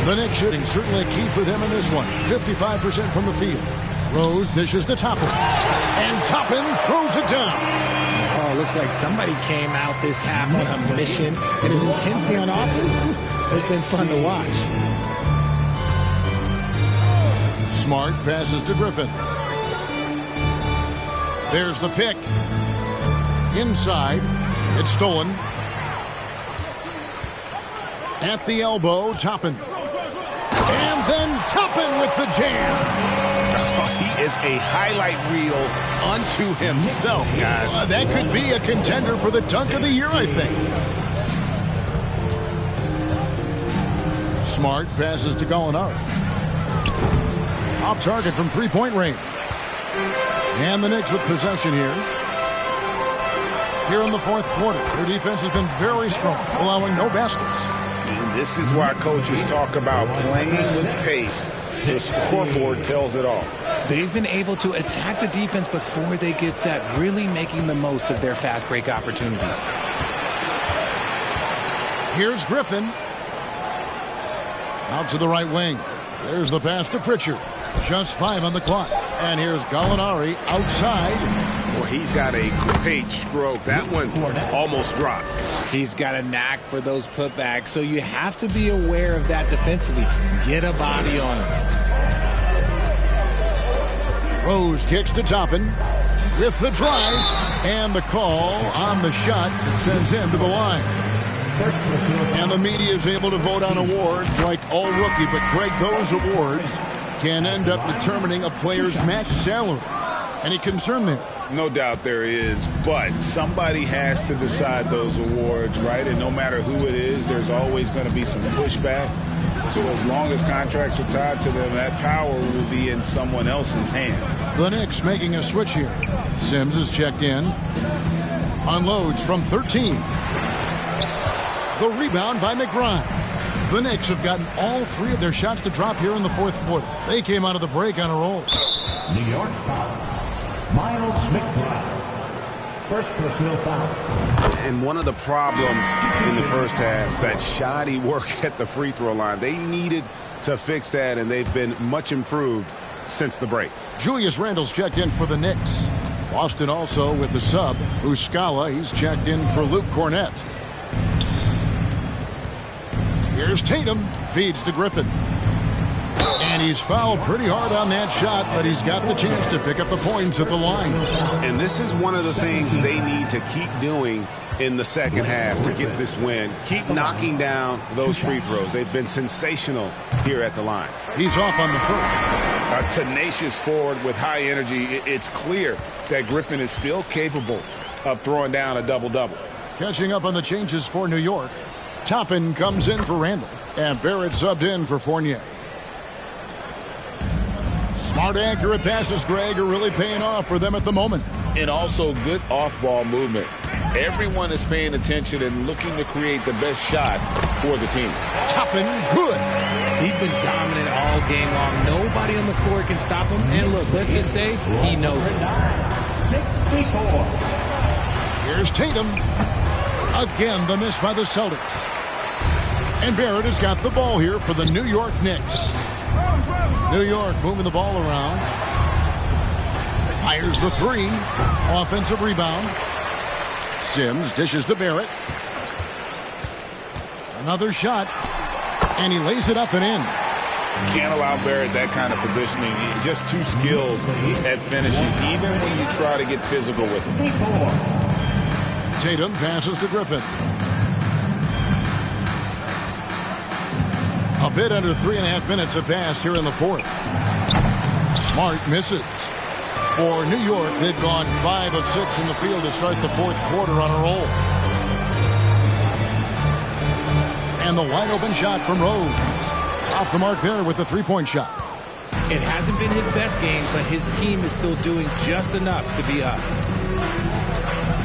The Knicks shooting certainly key for them in this one. 55% from the field. Rose dishes to Toppin. And Toppin throws it down. Oh, looks like somebody came out this half on a mission. And his intensity on offense has been fun to watch. Smart passes to Griffin. There's the pick. Inside. It's stolen. At the elbow, Toppin. And then Toppin with the jam. Oh, he is a highlight reel unto himself, guys. That could be a contender for the dunk of the year, I think. Smart passes to Gallinari. Off target from three-point range. And the Knicks with possession here. Here in the fourth quarter, their defense has been very strong, allowing no baskets. And this is why coaches talk about playing with pace. The scoreboard tells it all. They've been able to attack the defense before they get set, really making the most of their fast break opportunities. Here's Griffin. Out to the right wing. There's the pass to Pritchard. Just 5 on the clock. And here's Gallinari outside. Well, he's got a great stroke. That one almost dropped. He's got a knack for those putbacks, so you have to be aware of that defensively. Get a body on him. Rose kicks to Toppin with the drive. And the call on the shot that sends him to the line. And the media is able to vote on awards like all rookie, but Greg, those awards can end up determining a player's max salary. Any concern there? No doubt there is, but somebody has to decide those awards, right? And no matter who it is, there's always going to be some pushback. So as long as contracts are tied to them, that power will be in someone else's hands. The Knicks making a switch here. Sims is checked in. Unloads from 13. The rebound by McBride. The Knicks have gotten all 3 of their shots to drop here in the fourth quarter. They came out of the break on a roll. New York foul. Miles McBride. First personal foul. And one of the problems in the first half, that shoddy work at the free throw line. They needed to fix that, and they've been much improved since the break. Julius Randle's checked in for the Knicks. Boston also with the sub. Uscala, he's checked in for Luke Cornett. Here's Tatum, feeds to Griffin. And he's fouled pretty hard on that shot, but he's got the chance to pick up the points at the line. And this is one of the things they need to keep doing in the second half to get this win. Keep knocking down those free throws. They've been sensational here at the line. He's off on the first. A tenacious forward with high energy. It's clear that Griffin is still capable of throwing down a double-double. Catching up on the changes for New York. Toppin comes in for Randall, and Barrett subbed in for Fournier. Smart, accurate passes, Greg, are really paying off for them at the moment. And also good off-ball movement. Everyone is paying attention and looking to create the best shot for the team. Toppin, good. He's been dominant all game long. Nobody on the court can stop him. And look, let's just say he knows it. 64. Here's Tatum. Again, the miss by the Celtics. And Barrett has got the ball here for the New York Knicks. New York moving the ball around. Fires the three. Offensive rebound. Sims dishes to Barrett. Another shot. And he lays it up and in. Can't allow Barrett that kind of positioning. He's just too skilled at finishing, even when you try to get physical with him. Tatum passes to Griffin. A bit under 3.5 minutes have passed here in the fourth. Smart misses. For New York, they've gone 5 of 6 in the field to start the fourth quarter on a roll. And the wide open shot from Rose. Off the mark there with the three-point shot. It hasn't been his best game, but his team is still doing just enough to be up.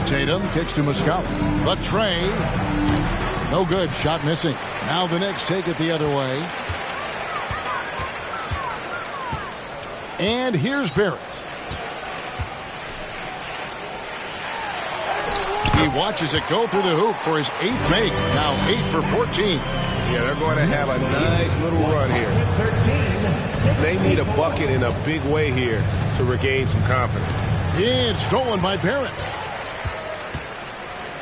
Tatum kicks to Muscala. The tray. No good. Shot missing. Now the Knicks take it the other way. And here's Barrett. He watches it go through the hoop for his 8th make. Now 8 for 14. Yeah, they're going to have a nice little run here. They need a bucket in a big way here to regain some confidence. It's stolen by Barrett.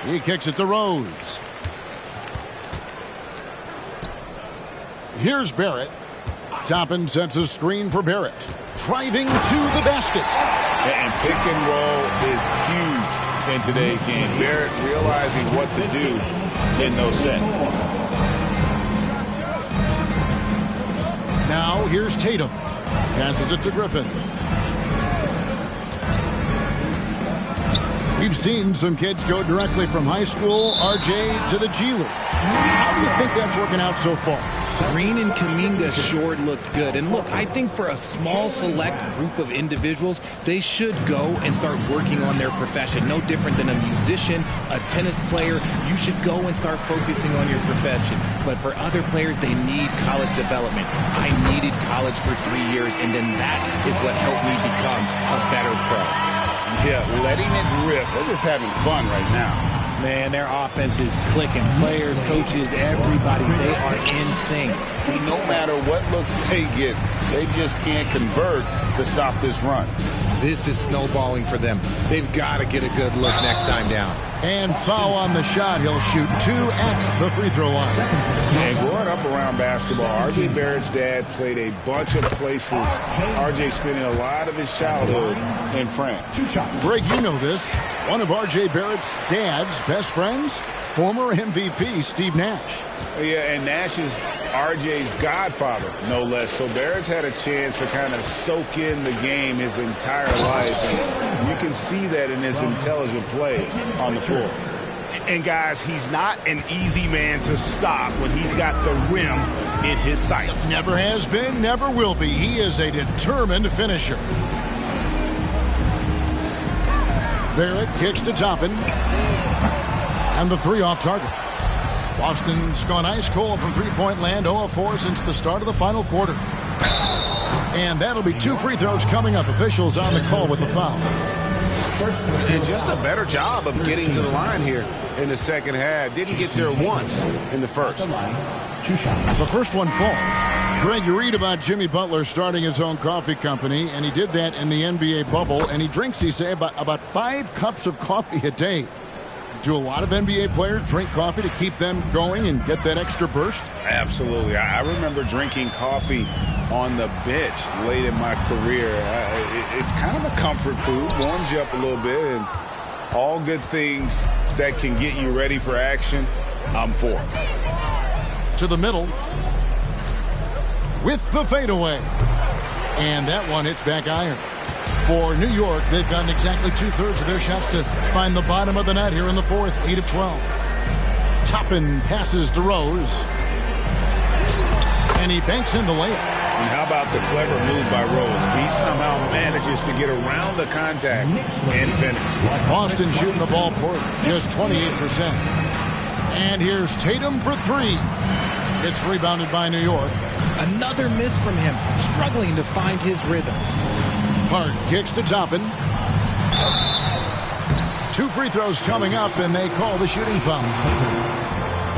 He kicks it to Rose. Here's Barrett. Toppin sets a screen for Barrett. Driving to the basket. And pick and roll is huge in today's game. Barrett realizing what to do in those sets. Now here's Tatum. Passes it to Griffin. We've seen some kids go directly from high school, RJ, to the G League. How do you think that's working out so far? Green and Kuminga sure looked good. And look, I think for a small select group of individuals, they should go and start working on their profession. No different than a musician, a tennis player. You should go and start focusing on your profession. But for other players, they need college development. I needed college for 3 years, and then that is what helped me become a better pro. Yeah, letting it rip. They're just having fun right now. Man, their offense is clicking. Players, coaches, everybody, they are in sync. No matter what looks they get, they just can't convert to stop this run. This is snowballing for them. They've got to get a good look next time down. And foul on the shot. He'll shoot 2 at the free throw line. And growing up around basketball, R.J. Barrett's dad played a bunch of places. R.J. spending a lot of his childhood in France. Greg, you know this. One of R.J. Barrett's dad's best friends, former MVP Steve Nash. Yeah, and Nash is R.J.'s godfather, no less. So Barrett's had a chance to kind of soak in the game his entire life. And you can see that in his intelligent play on the floor. And guys, he's not an easy man to stop when he's got the rim in his sights. Never has been, never will be. He is a determined finisher. Barrett kicks to Toppin. And the 3 off target. Boston's gone ice cold from three-point land, 0 of 4 since the start of the final quarter. And that'll be 2 free throws coming up. Officials on the call with the foul. And just a better job of getting to the line here in the second half. Didn't get there once in the first. The first one falls. Greg, you read about Jimmy Butler starting his own coffee company, and he did that in the NBA bubble, and he drinks, he say, about 5 cups of coffee a day. Do a lot of NBA players drink coffee to keep them going and get that extra burst? Absolutely. I remember drinking coffee on the bench late in my career. It's kind of a comfort food, warms you up a little bit, and all good things that can get you ready for action, I'm for. To the middle with the fadeaway. And that one hits back iron. For New York, they've gotten exactly 2/3 of their shots to find the bottom of the net here in the fourth, 8 of 12. Toppin passes to Rose. And he banks in the layup. And how about the clever move by Rose? He somehow manages to get around the contact and finish. Boston shooting the ball for just 28%. And here's Tatum for three. It's rebounded by New York. Another miss from him, struggling to find his rhythm. Hart kicks to Toppin. 2 free throws coming up, and they call the shooting foul.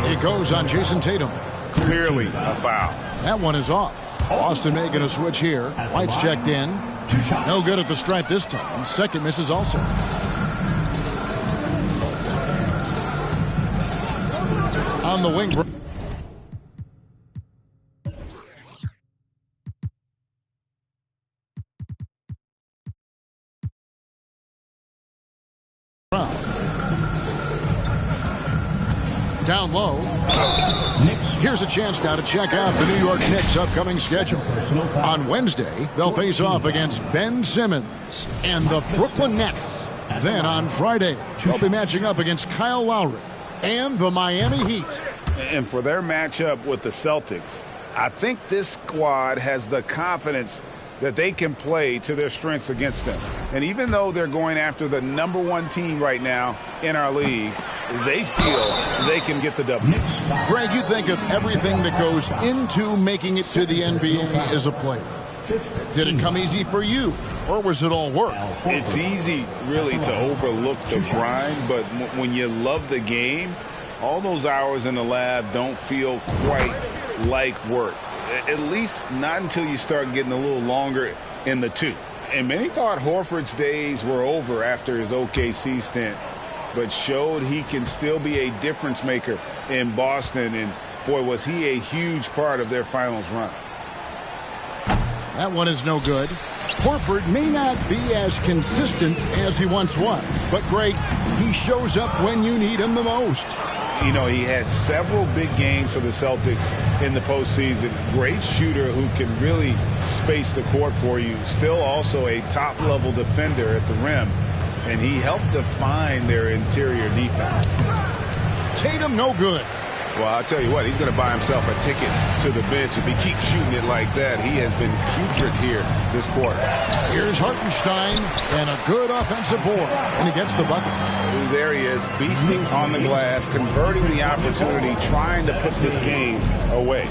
It goes on Jason Tatum. Clearly a foul. That one is off. Boston making a switch here. White's checked in. No good at the stripe this time. Second misses also. On the wing. Down low. Here's a chance now to check out the New York Knicks' upcoming schedule. On Wednesday, they'll face off against Ben Simmons and the Brooklyn Nets. Then on Friday, they'll be matching up against Kyle Lowry and the Miami Heat. And for their matchup with the Celtics, I think this squad has the confidence that they can play to their strengths against them. And even though they're going after the #1 team right now in our league, they feel they can get the W. Greg, you think of everything that goes into making it to the NBA as a player. Did it come easy for you, or was it all work? It's easy, really, to overlook the grind, but when you love the game, all those hours in the lab don't feel quite like work. At least not until you start getting a little longer in the tooth. And many thought Horford's days were over after his OKC stint, but showed he can still be a difference maker in Boston. And, boy, was he a huge part of their finals run. That one is no good. Horford may not be as consistent as he once was, but Greg, he shows up when you need him the most. You know, he had several big games for the Celtics in the postseason. Great shooter who can really space the court for you. Still also a top-level defender at the rim. And he helped define their interior defense. Tatum, no good. Well, I'll tell you what, he's going to buy himself a ticket to the bench if he keeps shooting it like that. He has been putrid here this quarter. Here's Hartenstein, and a good offensive board, and he gets the bucket. There he is, beasting on the glass, converting the opportunity, trying to put this game away.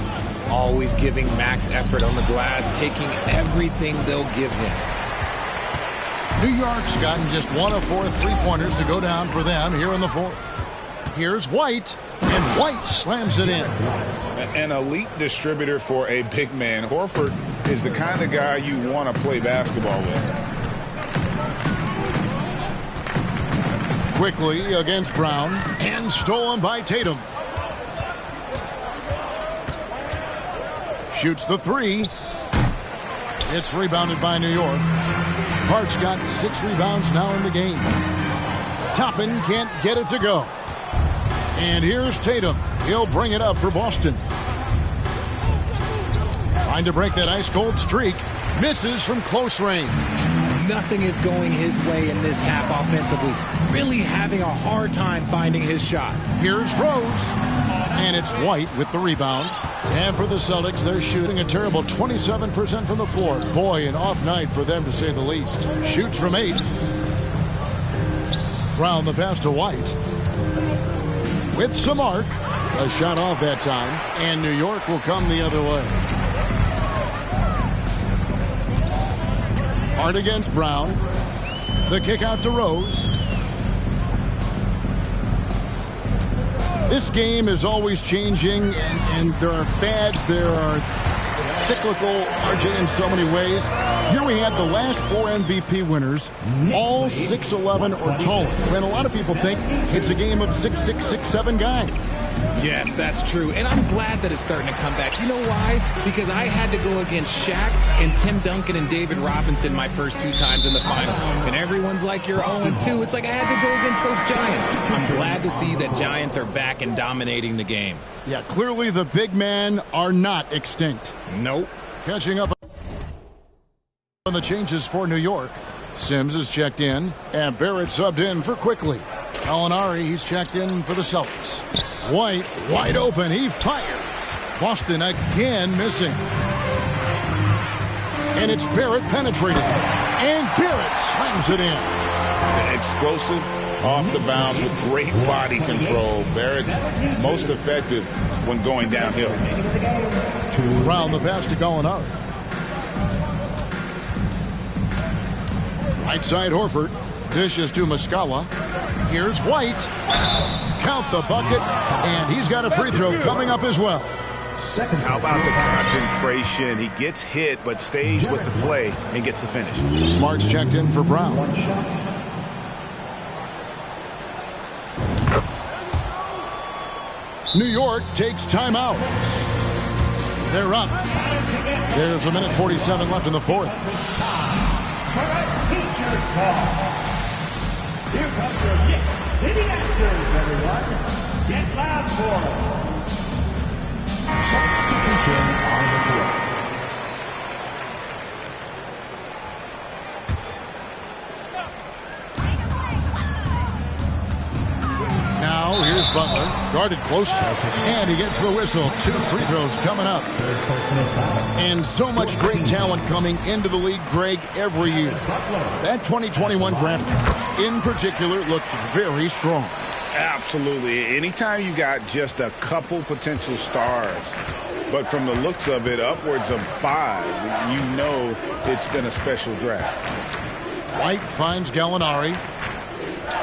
Always giving max effort on the glass, taking everything they'll give him. New York's gotten just 1 of 4 3-pointers to go down for them here in the fourth. Here's White, and White slams it in. An elite distributor for a big man. Horford is the kind of guy you want to play basketball with. Quickly against Brown, and stolen by Tatum. Shoots the three. It's rebounded by New York. Hart's got 6 rebounds now in the game. Toppin can't get it to go. And here's Tatum. He'll bring it up for Boston. Trying to break that ice-cold streak. Misses from close range. Nothing is going his way in this half offensively. Really having a hard time finding his shot. Here's Rose. And it's White with the rebound. And for the Celtics, they're shooting a terrible 27% from the floor. Boy, an off night for them to say the least. Shoots from 8. Brown the pass to White. With some arc. A shot off that time. And New York will come the other way. Hart against Brown. The kick out to Rose. This game is always changing, and there are fads, there are cyclical, RJ, in so many ways. Here we have the last 4 MVP winners, all 6'11" or taller. And a lot of people think it's a game of 6'6", 6'7" guys. Yes, that's true. And I'm glad that it's starting to come back. You know why? Because I had to go against Shaq and Tim Duncan and David Robinson my first 2 times in the finals. And everyone's like, you're 0-2. It's like I had to go against those Giants. I'm glad to see that Giants are back and dominating the game. Yeah, clearly the big men are not extinct. Nope. Catching up on the changes for New York. Sims is checked in, and Barrett subbed in for Quickly. Gallinari, he's checked in for the Celtics. White wide open. He fires. Boston again missing. And it's Barrett penetrating. And Barrett slams it in. Explosive off the bounce with great body control. Barrett's most effective when going downhill. Round the pass to Gallinari. Right side Horford. Dishes to Muscala. Here's White. Count the bucket. And he's got a free throw coming up as well. How about the concentration? He gets hit but stays with the play and gets the finish. Smart's checked in for Brown. New York takes timeout. They're up. There's a minute 47 left in the fourth. Here comes your Knicks City answers, everyone. Get loud for them. Substitution on the court. Now here's Butler, guarded closely, and he gets the whistle. 2 free throws coming up. And so much great talent coming into the league, Greg, every year. That 2021 draft in particular looks very strong. Absolutely. Anytime you got just a couple potential stars, but from the looks of it, upwards of 5, you know it's been a special draft. White finds Gallinari.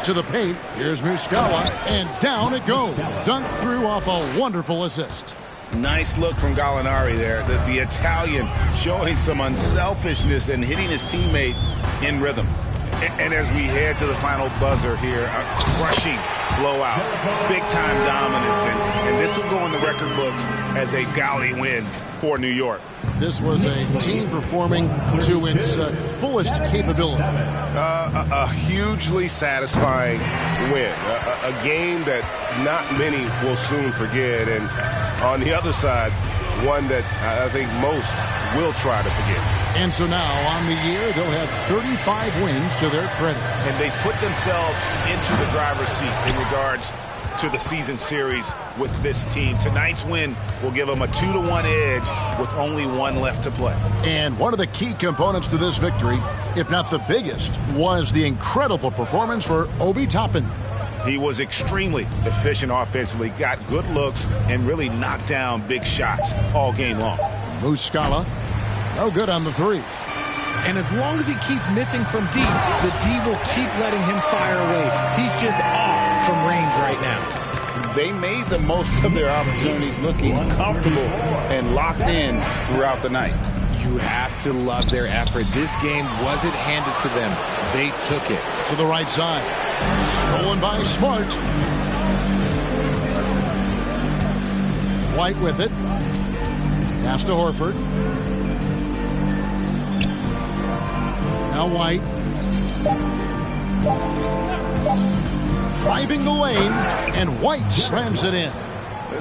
To the paint. Here's Muscala, and down it goes. Dunked through off a wonderful assist. Nice look from Gallinari there. The Italian showing some unselfishness and hitting his teammate in rhythm. And as we head to the final buzzer here, a crushing blowout, big-time dominance, and this will go in the record books as a gaudy win for New York. This was a team performing to its fullest capability. A hugely satisfying win. A game that not many will soon forget. And on the other side, one that I think most will try to forget. And so now, on the year, they'll have 35 wins to their credit. And they put themselves into the driver's seat in regards to the season series with this team. Tonight's win will give them a 2-1 edge with only 1 left to play. And one of the key components to this victory, if not the biggest, was the incredible performance for Obi Toppin. He was extremely efficient offensively, got good looks, and really knocked down big shots all game long. Muscala, no good on the 3. And as long as he keeps missing from deep, the D will keep letting him fire away. He's just off from range right now. They made the most of their opportunities, looking comfortable and locked in throughout the night. You have to love their effort. This game wasn't handed to them. They took it. To the right side. Stolen by Smart. White with it. Pass to Horford. Now White. Driving the lane, and White slams it in.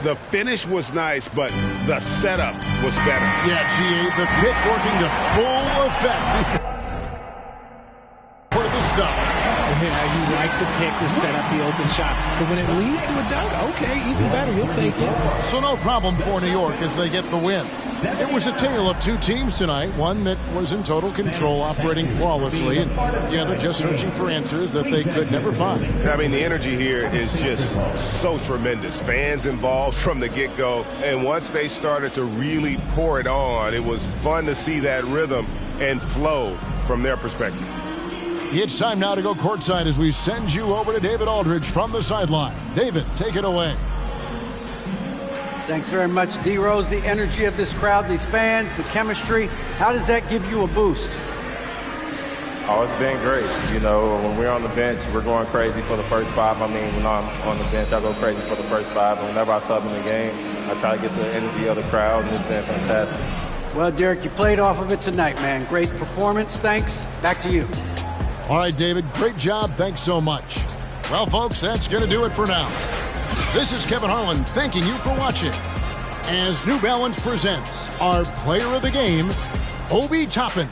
The finish was nice, but the setup was better. Yeah, GA, the pick working to full effect. For the stuff. Yeah, you like the pick to set up the open shot. But when it leads to a dunk, okay, even better. You'll take it. So no problem for New York as they get the win. It was a tale of 2 teams tonight. One that was in total control, operating flawlessly, and the other just searching for answers that they could never find. I mean, the energy here is just so tremendous. Fans involved from the get-go, and once they started to really pour it on, it was fun to see that rhythm and flow from their perspective. It's time now to go courtside as we send you over to David Aldridge from the sideline. David, take it away. Thanks very much, D-Rose. The energy of this crowd, these fans, the chemistry, how does that give you a boost? Oh, it's been great. You know, when we're on the bench, we're going crazy for the first 5. I mean, when I'm on the bench, I go crazy for the first 5. And whenever I sub in the game, I try to get the energy of the crowd, and it's been fantastic. Well, Derek, you played off of it tonight, man. Great performance. Thanks. Back to you. All right, David, great job. Thanks so much. Well, folks, that's going to do it for now. This is Kevin Harlan thanking you for watching as New Balance presents our player of the game, Obi Toppin.